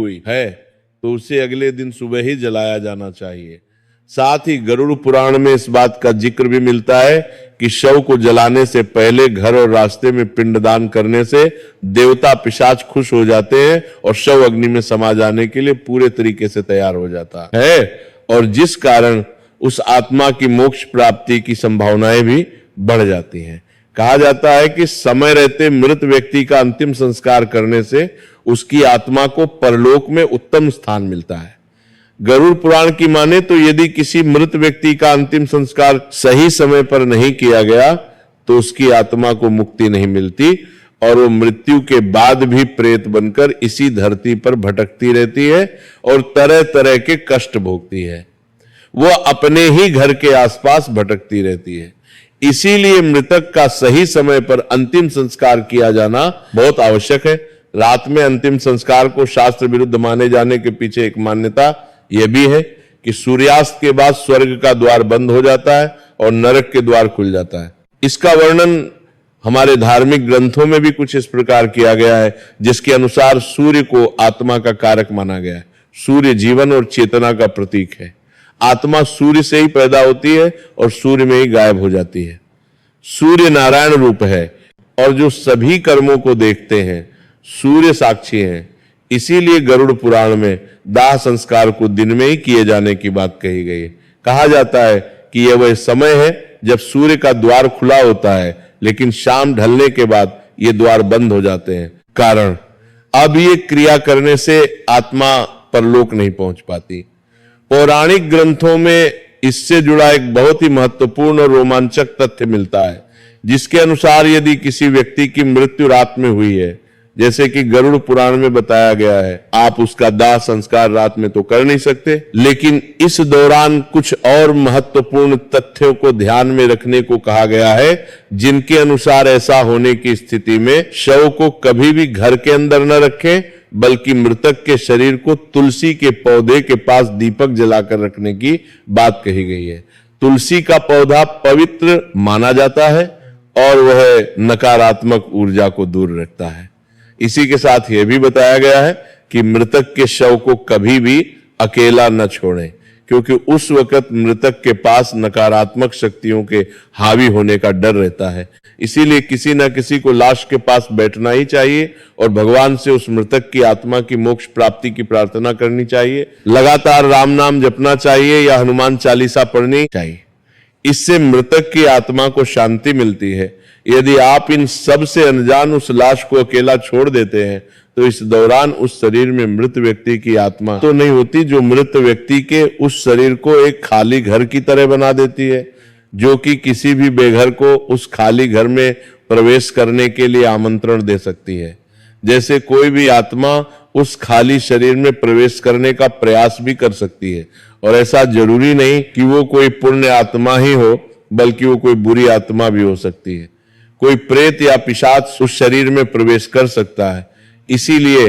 हुई है तो उसे अगले दिन सुबह ही जलाया जाना चाहिए। साथ ही गरुड़ पुराण में इस बात का जिक्र भी मिलता है कि शव को जलाने से पहले घर और रास्ते में पिंडदान करने से देवता पिशाच खुश हो जाते हैं और शव अग्नि में समा जाने के लिए पूरे तरीके से तैयार हो जाता है, और जिस कारण उस आत्मा की मोक्ष प्राप्ति की संभावनाएं भी बढ़ जाती हैं। कहा जाता है कि समय रहते मृत व्यक्ति का अंतिम संस्कार करने से उसकी आत्मा को परलोक में उत्तम स्थान मिलता है। गरुड़ पुराण की माने तो यदि किसी मृत व्यक्ति का अंतिम संस्कार सही समय पर नहीं किया गया तो उसकी आत्मा को मुक्ति नहीं मिलती और वो मृत्यु के बाद भी प्रेत बनकर इसी धरती पर भटकती रहती है और तरह तरह के कष्ट भोगती है। वो अपने ही घर के आसपास भटकती रहती है। इसीलिए मृतक का सही समय पर अंतिम संस्कार किया जाना बहुत आवश्यक है। रात में अंतिम संस्कार को शास्त्र विरुद्ध माने जाने के पीछे एक मान्यता यह भी है कि सूर्यास्त के बाद स्वर्ग का द्वार बंद हो जाता है और नरक के द्वार खुल जाता है। इसका वर्णन हमारे धार्मिक ग्रंथों में भी कुछ इस प्रकार किया गया है, जिसके अनुसार सूर्य को आत्मा का कारक माना गया है। सूर्य जीवन और चेतना का प्रतीक है। आत्मा सूर्य से ही पैदा होती है और सूर्य में ही गायब हो जाती है। सूर्य नारायण रूप है और जो सभी कर्मों को देखते हैं सूर्य साक्षी हैं। इसीलिए गरुड़ पुराण में दाह संस्कार को दिन में ही किए जाने की बात कही गई है। कहा जाता है कि यह वह समय है जब सूर्य का द्वार खुला होता है, लेकिन शाम ढलने के बाद ये द्वार बंद हो जाते हैं। कारण अब ये क्रिया करने से आत्मा परलोक नहीं पहुंच पाती। पौराणिक ग्रंथों में इससे जुड़ा एक बहुत ही महत्वपूर्ण और रोमांचक तथ्य मिलता है, जिसके अनुसार यदि किसी व्यक्ति की मृत्यु रात में हुई है, जैसे कि गरुड़ पुराण में बताया गया है, आप उसका दाह संस्कार रात में तो कर नहीं सकते, लेकिन इस दौरान कुछ और महत्वपूर्ण तथ्यों को ध्यान में रखने को कहा गया है, जिनके अनुसार ऐसा होने की स्थिति में शव को कभी भी घर के अंदर न रखें, बल्कि मृतक के शरीर को तुलसी के पौधे के पास दीपक जलाकर रखने की बात कही गई है। तुलसी का पौधा पवित्र माना जाता है और वह नकारात्मक ऊर्जा को दूर रखता है। इसी के साथ यह भी बताया गया है कि मृतक के शव को कभी भी अकेला न छोड़ें, क्योंकि उस वक्त मृतक के पास नकारात्मक शक्तियों के हावी होने का डर रहता है। इसीलिए किसी न किसी को लाश के पास बैठना ही चाहिए और भगवान से उस मृतक की आत्मा की मोक्ष प्राप्ति की प्रार्थना करनी चाहिए। लगातार राम नाम जपना चाहिए या हनुमान चालीसा पढ़नी चाहिए। इससे मृतक की आत्मा को शांति मिलती है। यदि आप इन सब से अनजान उस लाश को अकेला छोड़ देते हैं तो इस दौरान उस शरीर में मृत व्यक्ति की आत्मा तो नहीं होती, जो मृत व्यक्ति के उस शरीर को एक खाली घर की तरह बना देती है, जो कि किसी भी बेघर को उस खाली घर में प्रवेश करने के लिए आमंत्रण दे सकती है। जैसे कोई भी आत्मा उस खाली शरीर में प्रवेश करने का प्रयास भी कर सकती है, और ऐसा जरूरी नहीं कि वो कोई पुण्य आत्मा ही हो, बल्कि वो कोई बुरी आत्मा भी हो सकती है। कोई प्रेत या पिशाच उस शरीर में प्रवेश कर सकता है। इसीलिए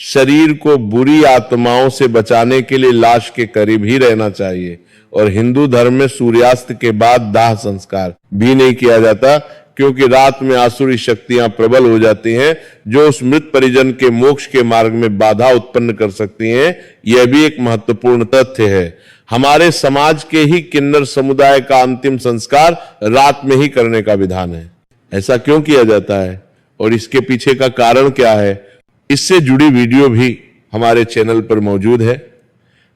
शरीर को बुरी आत्माओं से बचाने के लिए लाश के करीब ही रहना चाहिए। और हिंदू धर्म में सूर्यास्त के बाद दाह संस्कार भी नहीं किया जाता, क्योंकि रात में आसुरी शक्तियां प्रबल हो जाती हैं, जो उस मृत परिजन के मोक्ष के मार्ग में बाधा उत्पन्न कर सकती हैं। यह भी एक महत्वपूर्ण तथ्य है। हमारे समाज के ही किन्नर समुदाय का अंतिम संस्कार रात में ही करने का विधान है। ऐसा क्यों किया जाता है और इसके पीछे का कारण क्या है, इससे जुड़ी वीडियो भी हमारे चैनल पर मौजूद है।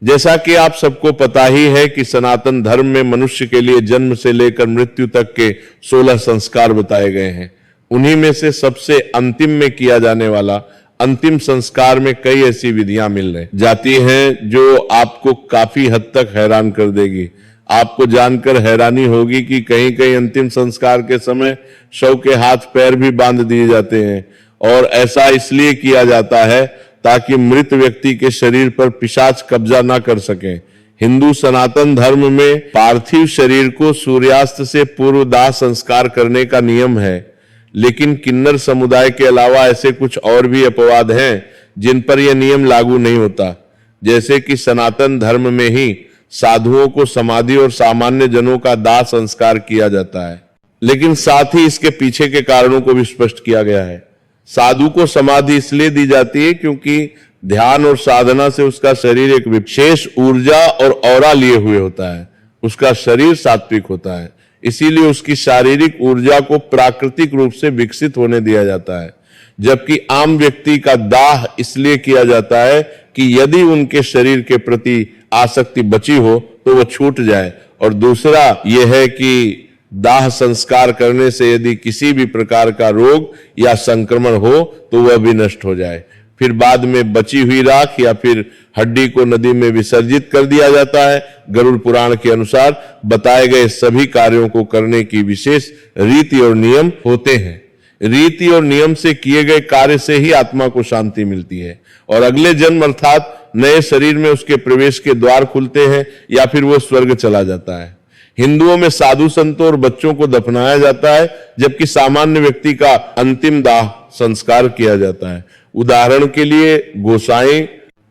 जैसा कि आप सबको पता ही है कि सनातन धर्म में मनुष्य के लिए जन्म से लेकर मृत्यु तक के 16 संस्कार बताए गए हैं। उन्हीं में से सबसे अंतिम में किया जाने वाला अंतिम संस्कार में कई ऐसी विधियां मिल रही जाती हैं जो आपको काफी हद तक हैरान कर देगी। आपको जानकर हैरानी होगी कि कहीं कहीं अंतिम संस्कार के समय शव के हाथ पैर भी बांध दिए जाते हैं, और ऐसा इसलिए किया जाता है ताकि मृत व्यक्ति के शरीर पर पिशाच कब्जा ना कर सके। हिंदू सनातन धर्म में पार्थिव शरीर को सूर्यास्त से पूर्व दाह संस्कार करने का नियम है, लेकिन किन्नर समुदाय के अलावा ऐसे कुछ और भी अपवाद हैं जिन पर यह नियम लागू नहीं होता। जैसे कि सनातन धर्म में ही साधुओं को समाधि और सामान्य जनों का दाह संस्कार किया जाता है, लेकिन साथ ही इसके पीछे के कारणों को भी स्पष्ट किया गया है। साधु को समाधि इसलिए दी जाती है क्योंकि ध्यान और साधना से उसका शरीर एक विशेष ऊर्जा और ऑरा लिए हुए होता है, उसका शरीर सात्विक होता है। इसीलिए उसकी शारीरिक ऊर्जा को प्राकृतिक रूप से विकसित होने दिया जाता है। जबकि आम व्यक्ति का दाह इसलिए किया जाता है कि यदि उनके शरीर के प्रति आसक्ति बची हो तो वह छूट जाए, और दूसरा यह है कि दाह संस्कार करने से यदि किसी भी प्रकार का रोग या संक्रमण हो तो वह भी नष्ट हो जाए। फिर बाद में बची हुई राख या फिर हड्डी को नदी में विसर्जित कर दिया जाता है। गरुड़ पुराण के अनुसार बताए गए सभी कार्यों को करने की विशेष रीति और नियम होते हैं। रीति और नियम से किए गए कार्य से ही आत्मा को शांति मिलती है और अगले जन्म अर्थात नए शरीर में उसके प्रवेश के द्वार खुलते हैं या फिर वो स्वर्ग चला जाता है। हिंदुओं में साधु संतों और बच्चों को दफनाया जाता है, जबकि सामान्य व्यक्ति का अंतिम दाह संस्कार किया जाता है। उदाहरण के लिए गोसाई,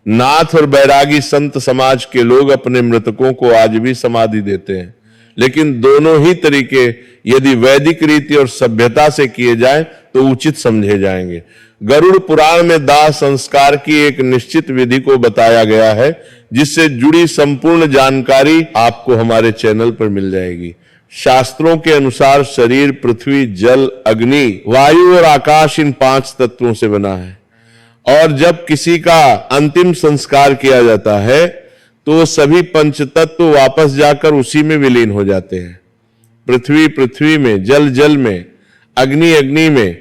नाथ और बैरागी संत समाज के लोग अपने मृतकों को आज भी समाधि देते हैं, लेकिन दोनों ही तरीके यदि वैदिक रीति और सभ्यता से किए जाएं तो उचित समझे जाएंगे। गरुड़ पुराण में दाह संस्कार की एक निश्चित विधि को बताया गया है, जिससे जुड़ी संपूर्ण जानकारी आपको हमारे चैनल पर मिल जाएगी। शास्त्रों के अनुसार शरीर पृथ्वी, जल, अग्नि, वायु और आकाश इन 5 तत्वों से बना है, और जब किसी का अंतिम संस्कार किया जाता है तो सभी 5 तत्व वापस जाकर उसी में विलीन हो जाते हैं। पृथ्वी पृथ्वी में, जल जल में, अग्नि अग्नि में,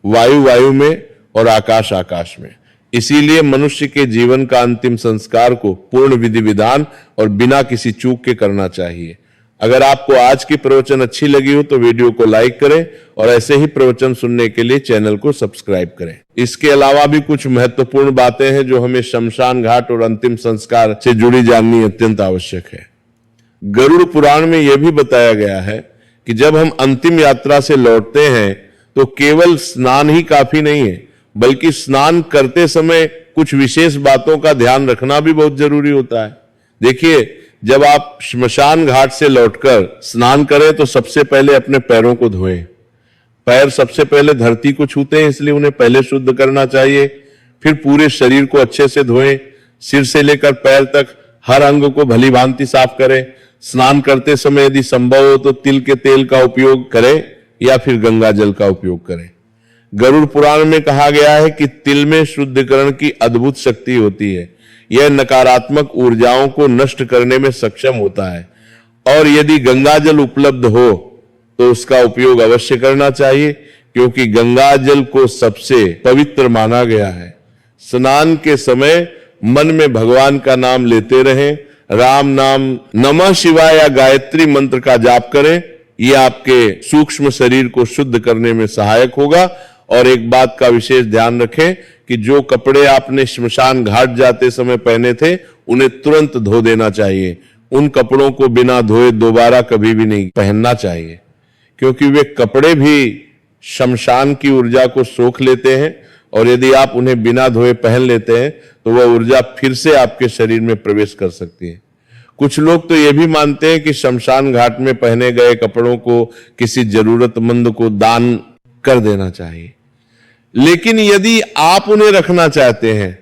वायु वायु में और आकाश आकाश में। इसीलिए मनुष्य के जीवन का अंतिम संस्कार को पूर्ण विधि विधान और बिना किसी चूक के करना चाहिए। अगर आपको आज की प्रवचन अच्छी लगी हो तो वीडियो को लाइक करें और ऐसे ही प्रवचन सुनने के लिए चैनल को सब्सक्राइब करें। इसके अलावा भी कुछ महत्वपूर्ण बातें हैं जो हमें शमशान घाट और अंतिम संस्कार से जुड़ी जाननी अत्यंत आवश्यक है। गरुड़ पुराण में यह भी बताया गया है कि जब हम अंतिम यात्रा से लौटते हैं तो केवल स्नान ही काफी नहीं है, बल्कि स्नान करते समय कुछ विशेष बातों का ध्यान रखना भी बहुत जरूरी होता है। देखिए, जब आप श्मशान घाट से लौटकर स्नान करें तो सबसे पहले अपने पैरों को धोएं। पैर सबसे पहले धरती को छूते हैं, इसलिए उन्हें पहले शुद्ध करना चाहिए। फिर पूरे शरीर को अच्छे से धोएं, सिर से लेकर पैर तक हर अंग को भली भांति साफ करें। स्नान करते समय यदि संभव हो तो तिल के तेल का उपयोग करें या फिर गंगा जल का उपयोग करें। गरुड़ पुराण में कहा गया है कि तिल में शुद्धिकरण की अद्भुत शक्ति होती है। यह नकारात्मक ऊर्जाओं को नष्ट करने में सक्षम होता है, और यदि गंगा जल उपलब्ध हो तो उसका उपयोग अवश्य करना चाहिए, क्योंकि गंगा जल को सबसे पवित्र माना गया है। स्नान के समय मन में भगवान का नाम लेते रहें। राम नाम, नमः शिवाय या गायत्री मंत्र का जाप करें। यह आपके सूक्ष्म शरीर को शुद्ध करने में सहायक होगा। और एक बात का विशेष ध्यान रखें कि जो कपड़े आपने श्मशान घाट जाते समय पहने थे उन्हें तुरंत धो देना चाहिए। उन कपड़ों को बिना धोए दोबारा कभी भी नहीं पहनना चाहिए, क्योंकि वे कपड़े भी शमशान की ऊर्जा को सोख लेते हैं, और यदि आप उन्हें बिना धोए पहन लेते हैं तो वह ऊर्जा फिर से आपके शरीर में प्रवेश कर सकती है। कुछ लोग तो यह भी मानते हैं कि शमशान घाट में पहने गए कपड़ों को किसी जरूरतमंद को दान कर देना चाहिए, लेकिन यदि आप उन्हें रखना चाहते हैं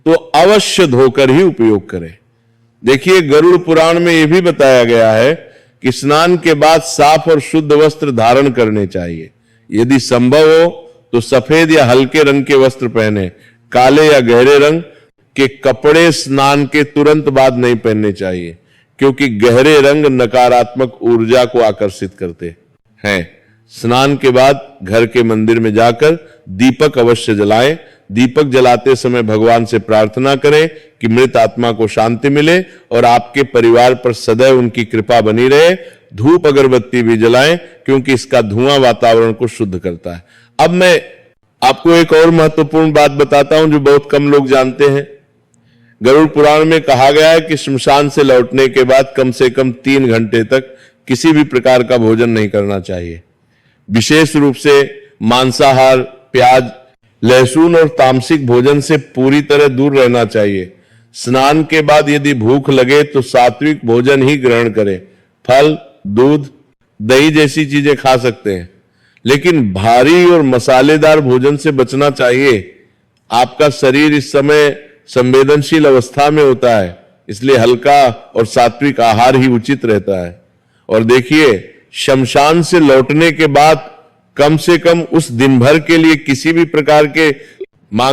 तो अवश्य धोकर ही उपयोग करें। देखिए, गरुड़ पुराण में यह भी बताया गया है कि स्नान के बाद साफ और शुद्ध वस्त्र धारण करने चाहिए। यदि संभव हो तो सफेद या हल्के रंग के वस्त्र पहने। काले या गहरे रंग के कपड़े स्नान के तुरंत बाद नहीं पहनने चाहिए, क्योंकि गहरे रंग नकारात्मक ऊर्जा को आकर्षित करते हैं। स्नान के बाद घर के मंदिर में जाकर दीपक अवश्य जलाएं। दीपक जलाते समय भगवान से प्रार्थना करें कि मृत आत्मा को शांति मिले और आपके परिवार पर सदैव उनकी कृपा बनी रहे। धूप अगरबत्ती भी जलाएं, क्योंकि इसका धुआं वातावरण को शुद्ध करता है। अब मैं आपको एक और महत्वपूर्ण बात बताता हूं जो बहुत कम लोग जानते हैं। गरुड़ पुराण में कहा गया है कि श्मशान से लौटने के बाद कम से कम 3 घंटे तक किसी भी प्रकार का भोजन नहीं करना चाहिए। विशेष रूप से मांसाहार, प्याज, लहसुन और तामसिक भोजन से पूरी तरह दूर रहना चाहिए। स्नान के बाद यदि भूख लगे तो सात्विक भोजन ही ग्रहण करें। फल, दूध, दही जैसी चीजें खा सकते हैं, लेकिन भारी और मसालेदार भोजन से बचना चाहिए। आपका शरीर इस समय संवेदनशील अवस्था में होता है, इसलिए हल्का और सात्विक आहार ही उचित रहता है। और देखिए, शमशान से लौटने के बाद कम से कम उस दिन भर के लिए किसी भी प्रकार के मांग